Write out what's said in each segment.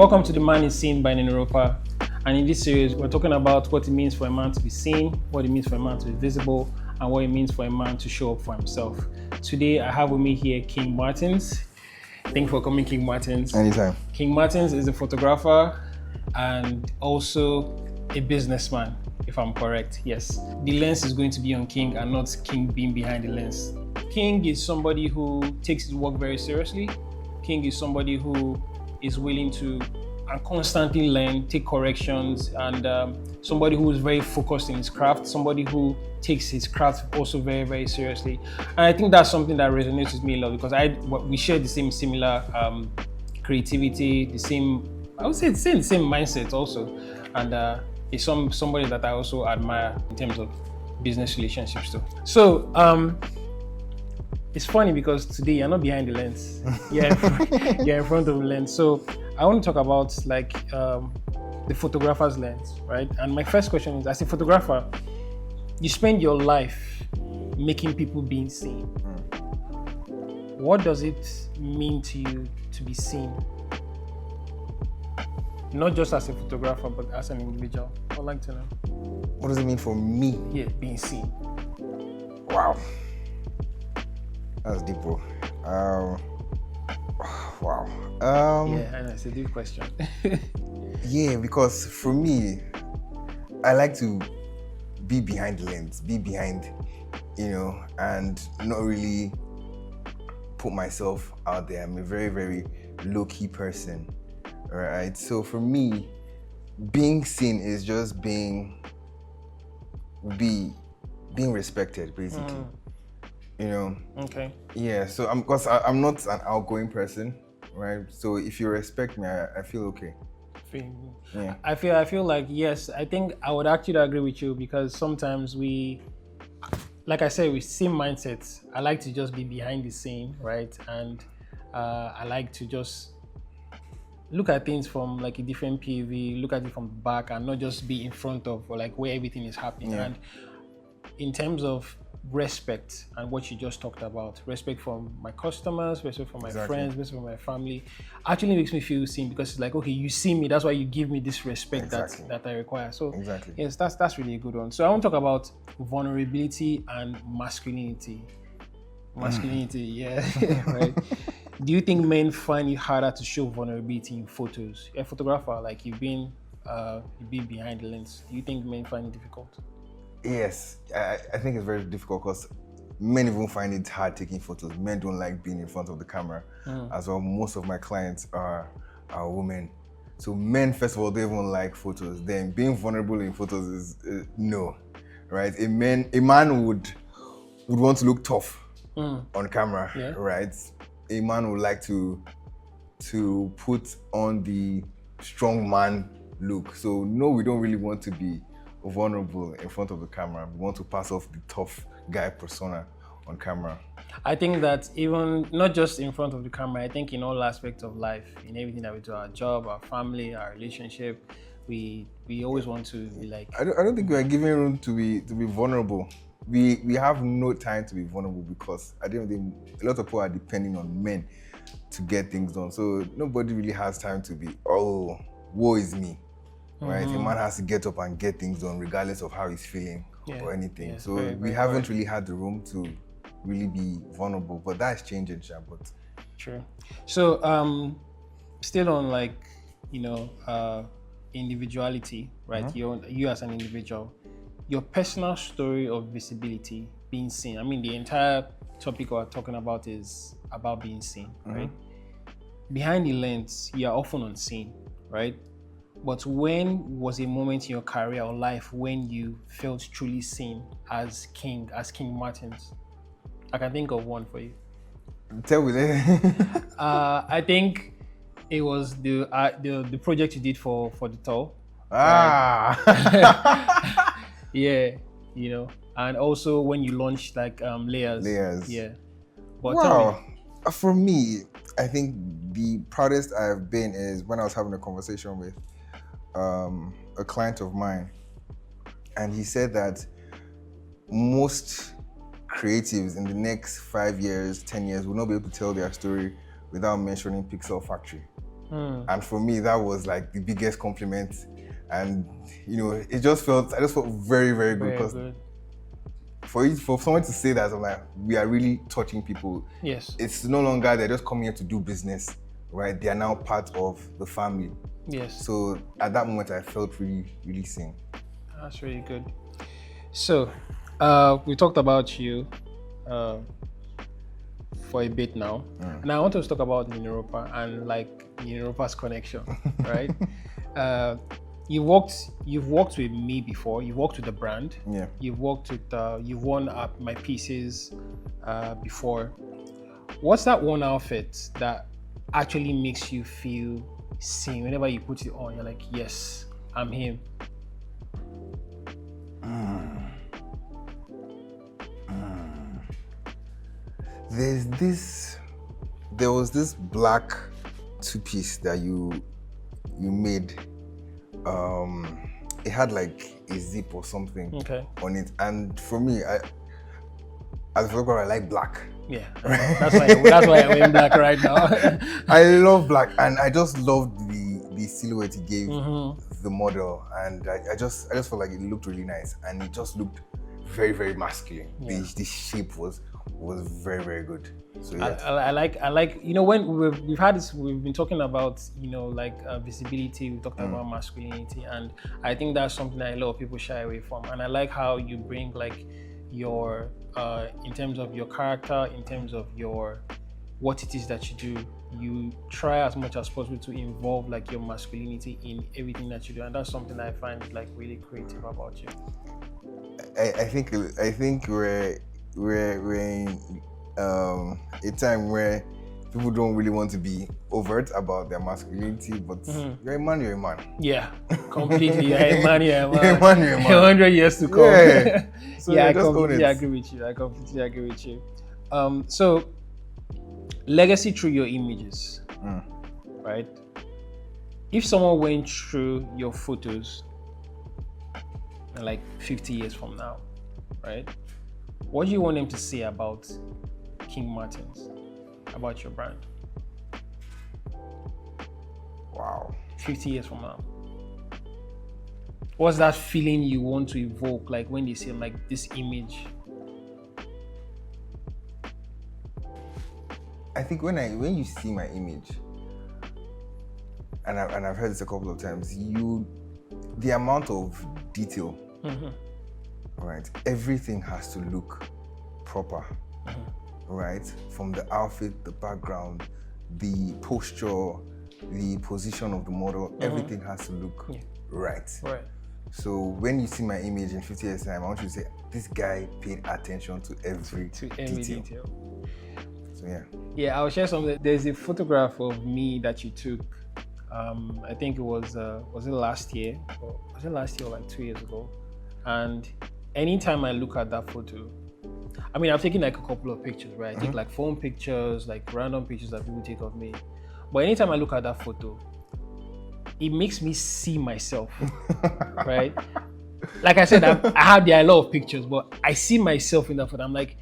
Welcome to The Man is Seen by Nino Ropa. And in this series, we're talking about what it means for a man to be seen, what it means for a man to be visible, and what it means for a man to show up for himself. Today, I have with me here King Martins. Thank you for coming, King Martins. Anytime. King Martins is a photographer and also a businessman, if I'm correct. Yes. The lens is going to be on King and not King being behind the lens. King is somebody who takes his work very seriously. King is somebody who is willing to and constantly learn, take corrections, and somebody who is very focused in his craft, somebody who takes his craft also very, very seriously. And I think that's something that resonates with me a lot because we share the same similar creativity, the same, I would say the same mindset also. And it's somebody that I also admire in terms of business relationships too. So it's funny because today you're not behind the lens, you're in front of the lens. So I want to talk about the photographer's lens, right? And my first question is, as a photographer, you spend your life making people being seen. What does it mean to you to be seen? Not just as a photographer, but as an individual. I'd like to know. What does it mean for me? Yeah, being seen. Wow. That's deep, bro. Wow. Yeah, I know, it's a deep question. Yeah, because for me, I like to be behind the lens, be behind, and not really put myself out there. I'm a very, very low-key person, right? So for me, being seen is just being respected, basically. Okay. Yeah, so I'm not an outgoing person, right? So if you respect me, I feel okay. Yeah. I feel like, yes, I think I would actually agree with you because sometimes like I said, with same mindsets, I like to just be behind the scene, right? And I like to just look at things from like a different POV, look at it from the back and not just be in front of or like where everything is happening. Yeah. And in terms of respect and what you just talked about, respect from my customers, respect from my friends, respect from my family, actually makes me feel seen because it's like, okay, you see me, that's why you give me this respect that I require. So yes, that's really a good one. So I want to talk about vulnerability and masculinity. Yeah. Right. Do you think men find it harder to show vulnerability in photos? You're a photographer, like you've been behind the lens. Do you think men find it difficult? Yes, I think it's very difficult because men even find it hard taking photos. Men don't like being in front of the camera. As well, most of my clients are women. So men, first of all, they don't like photos. Then being vulnerable in photos is no, right? A man would want to look tough on camera, right? A man would like to put on the strong man look. So no, we don't really want to be vulnerable in front of the camera. We want to pass off the tough guy persona on camera. I think that even not just in front of the camera, I think in all aspects of life, in everything that we do, our job, our family, our relationship, we always want to be like. I don't think we are giving room to be vulnerable. We have no time to be vulnerable because I don't think a lot of people are depending on men to get things done. So nobody really has time to be, oh, woe is me. Right, a man has to get up and get things done regardless of how he's feeling or anything. Yeah, so very, we haven't really had the room to really be vulnerable, but that's changing, but true. So still on like individuality, right? You as an individual, your personal story of visibility, being seen. I mean, the entire topic we're talking about is about being seen, right? Behind the lens, you are often unseen, right? But when was a moment in your career or life when you felt truly seen as King Martins? I can think of one for you. Tell me that. I think it was the project you did for the tour. Right? Yeah, and also when you launched like layers. Yeah. But wow. For me, I think the proudest I've been is when I was having a conversation with a client of mine, and he said that most creatives in the next 5 years, 10 years will not be able to tell their story without mentioning Pixel Factory. And for me, that was like the biggest compliment. And you know, I just felt very, very good, because for someone to say that, I'm like, we are really touching people. Yes. It's no longer they're just coming here to do business, right? They are now part of the family. Yes. So at that moment, I felt really, really seen. That's really good. So, we talked about you for a bit now, and I want us to talk about Ropa and like Ropa's connection, right? You've worked with me before. You've worked with the brand. Yeah. You've worked with. You've worn my pieces before. What's that one outfit that actually makes you feel seen? Whenever you put it on, you're like, yes, I'm him. There was this black two-piece that you made. It had like a zip or something on it, and for me, as a photographer, I like black. Yeah, that's why I'm wearing black right now. I love black, and I just loved the silhouette he gave the model, and I just felt like it looked really nice, and it just looked very, very masculine. Yeah. The shape was very, very good. So yeah. I like you know, when we've had this, we've been talking about, you know, like visibility, we talked about masculinity, and I think that's something that a lot of people shy away from. And I like how you bring like your in terms of your character, in terms of your what it is that you do, you try as much as possible to involve like your masculinity in everything that you do, and that's something that I find like really creative about you. I think we're in a time where people don't really want to be overt about their masculinity, but you're a man. Yeah, completely. You're a man. You're a man. 100 years to come. Yeah. So yeah, I completely agree with you. So legacy through your images, right? If someone went through your photos like 50 years from now, right? What do you want them to say about King Martins, about your brand? Wow. 50 years from now. What's that feeling you want to evoke, like when they say like this image? I think when you see my image, and I've heard this a couple of times, the amount of detail, right? Everything has to look proper, right? From the outfit, the background, the posture, the position of the model, everything has to look right. Right. So when you see my image in 50 years' time, I want you to say, this guy paid attention to every detail. So yeah. Yeah, I'll share something. There's a photograph of me that you took. I think it was it last year? Or was it last year or like 2 years ago? And anytime I look at that photo, I mean, I've taken like a couple of pictures, right? I take like phone pictures, like random pictures that people take of me. But anytime I look at that photo, it makes me see myself, right? Like I said, I have a lot of pictures, but I see myself in that photo. I'm like,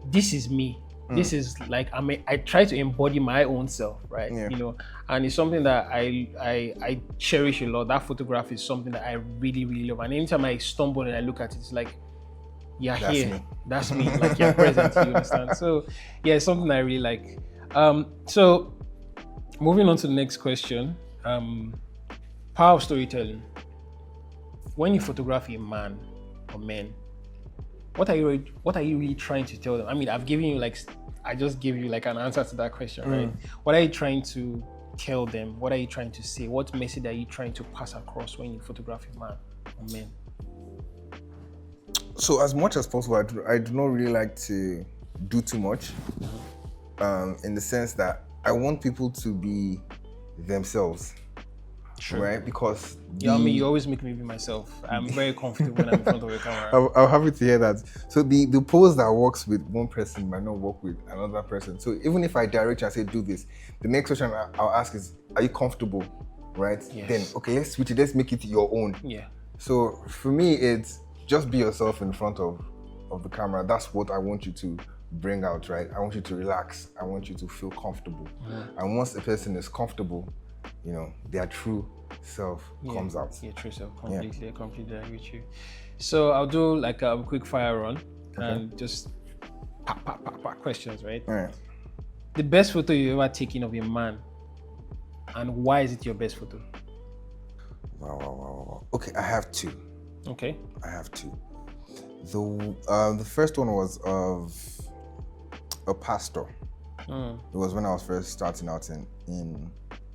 this is me. This is like, I try to embody my own self, right? Yeah. You know, and it's something that I cherish a lot. That photograph is something that I really, really love. And anytime I stumble and I look at it, it's like, you're here. Me. That's me. Like you're present. You understand? So yeah, it's something I really like. So moving on to the next question. Power of storytelling. When you photograph a man or men, what are you really trying to tell them? I mean, I just gave you like an answer to that question, right? What are you trying to tell them? What are you trying to say? What message are you trying to pass across when you photograph a man or men? So as much as possible, I do not really like to do too much, in the sense that I want people to be themselves. Sure. Right? Because I mean, you always make me be myself. I'm very comfortable when I'm in front of a camera. I'm happy to hear that. So the pose that works with one person might not work with another person. So even if I direct you and say do this, the next question I'll ask is, are you comfortable? Right? Yes. Then okay, let's switch it. Let's make it your own. Yeah. So for me, it's just be yourself in front of the camera. That's what I want you to bring out, right? I want you to relax. I want you to feel comfortable. And once a person is comfortable, you know, their true self comes out. Yeah, true self. Completely agree with you. So I'll do like a quick fire run and just pop questions, right? All right. The best photo you've ever taken of a man, and why is it your best photo? Wow. Okay, I have two. Okay. I have two. The first one was of a pastor. It was when I was first starting out in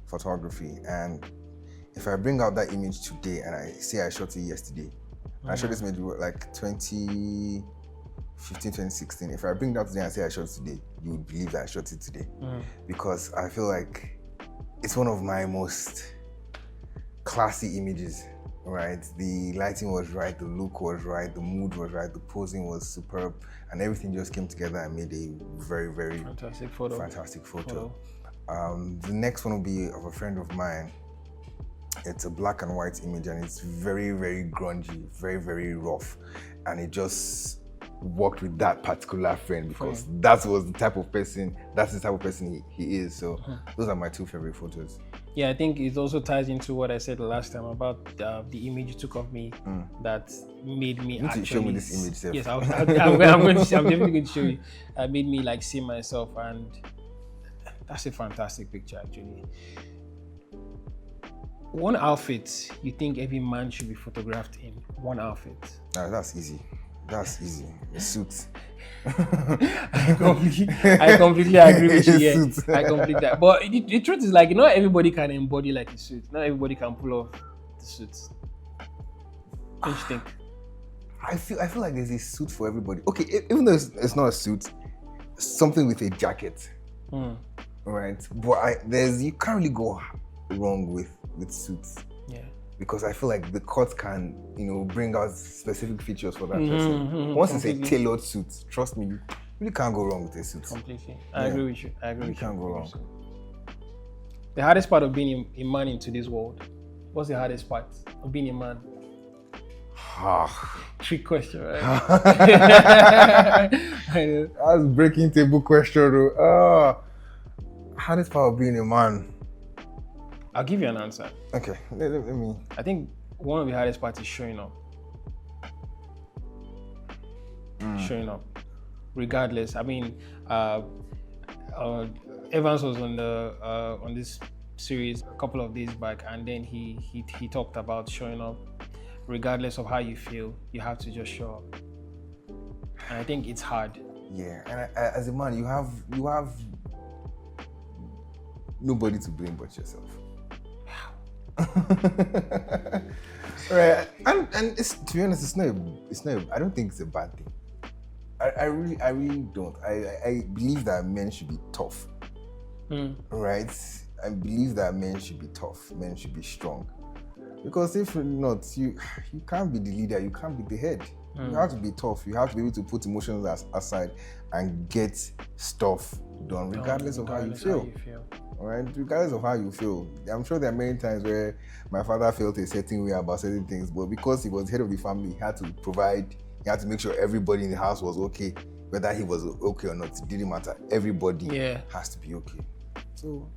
photography, and if I bring out that image today and I say I shot it yesterday, I shot this image like 2015, 2016. If I bring that today and say I shot it today, you would believe that I shot it today, because I feel like it's one of my most classy images. Right, the lighting was right, the look was right, the mood was right, the posing was superb, and everything just came together and made a very, very fantastic photo. The next one will be of a friend of mine. It's a black and white image, and it's very, very grungy, very, very rough, and it just worked with that particular friend because that's the type of person he is. So those are my two favorite photos. Yeah, I think it also ties into what I said the last time about the image you took of me that made me actually... show me this image, Seth. Yes, I'm definitely going to show you. It made me like see myself, and that's a fantastic picture actually. One outfit you think every man should be photographed in? One outfit. That's easy. A suit. I completely agree with you. Yeah, I completely. But the truth is, like, not everybody can embody like a suit. Not everybody can pull off the suit. What do you think? I feel like there's a suit for everybody. Okay, even though it's not a suit, something with a jacket, right? But you can't really go wrong with suits. Yeah. Because I feel like the cut can, bring out specific features for that person. Once it's a tailored suit, trust me, you really can't go wrong with a suit. Completely. I agree with you. You can't go wrong. The hardest part of being a man in today's world, what's the hardest part of being a man? Trick question, right? That's breaking table question, though. Hardest part of being a man. I'll give you an answer. Okay, let me. I think one of the hardest parts is showing up. Showing up, regardless. I mean, Evans was on this series a couple of days back, and then he talked about showing up, regardless of how you feel. You have to just show up, and I think it's hard. Yeah, and as a man, you have nobody to blame but yourself. Right, and it's, to be honest, it's not. I don't think it's a bad thing. I really don't. I believe that men should be tough. Right? I believe that men should be tough. Men should be strong. Because if not, you can't be the leader. You can't be the head. You have to be tough. You have to be able to put emotions aside and get stuff done, regardless of how you feel. All right, regardless of how you feel. I'm sure there are many times where my father felt a certain way about certain things, but because he was head of the family, he had to provide. He had to make sure everybody in the house was okay, whether he was okay or not. It didn't matter. Everybody has to be okay. So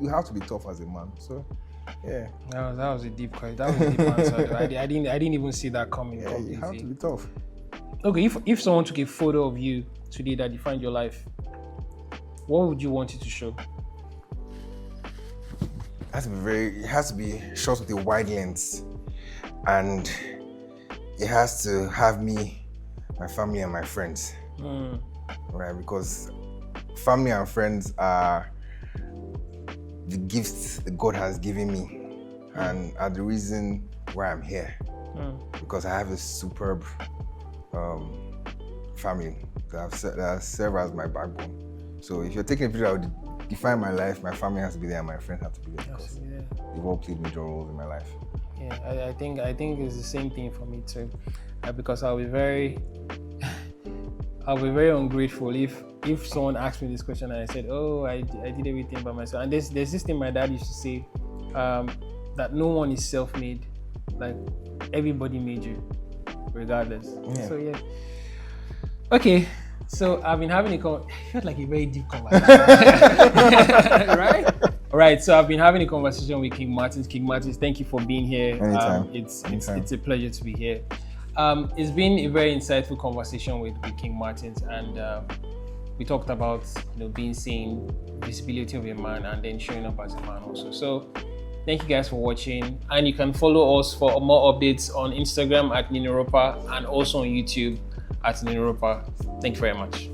you have to be tough as a man. So yeah, that was a deep question. That was a deep answer. I didn't even see that coming. Yeah, you have to be tough. Okay, if someone took a photo of you today that defined your life, what would you want it to show? It has to be shot with a wide lens, and it has to have me, my family, and my friends. Right, because family and friends are the gifts that God has given me, and are the reason why I'm here. Because I have a superb family that serve as my backbone. So if you're taking a picture that would define my life, my family has to be there and my friends have to be there, because they've all played major roles in my life. Yeah, I think it's the same thing for me too, because I'll be very ungrateful if someone asked me this question and I said, oh, I did everything by myself. And there's this thing my dad used to say, that no one is self-made, like everybody made you, regardless. So yeah. Okay, So I've been having I felt like a very deep conversation, right? All right. So I've been having a conversation with King Martins. King Martins, thank you for being here. Anytime. It's a pleasure to be here. It's been a very insightful conversation with King Martins, and we talked about being seen, visibility of a man, and then showing up as a man also. So thank you guys for watching, and you can follow us for more updates on Instagram at Nino Ropa and also on YouTube at Nino Ropa. Thank you very much.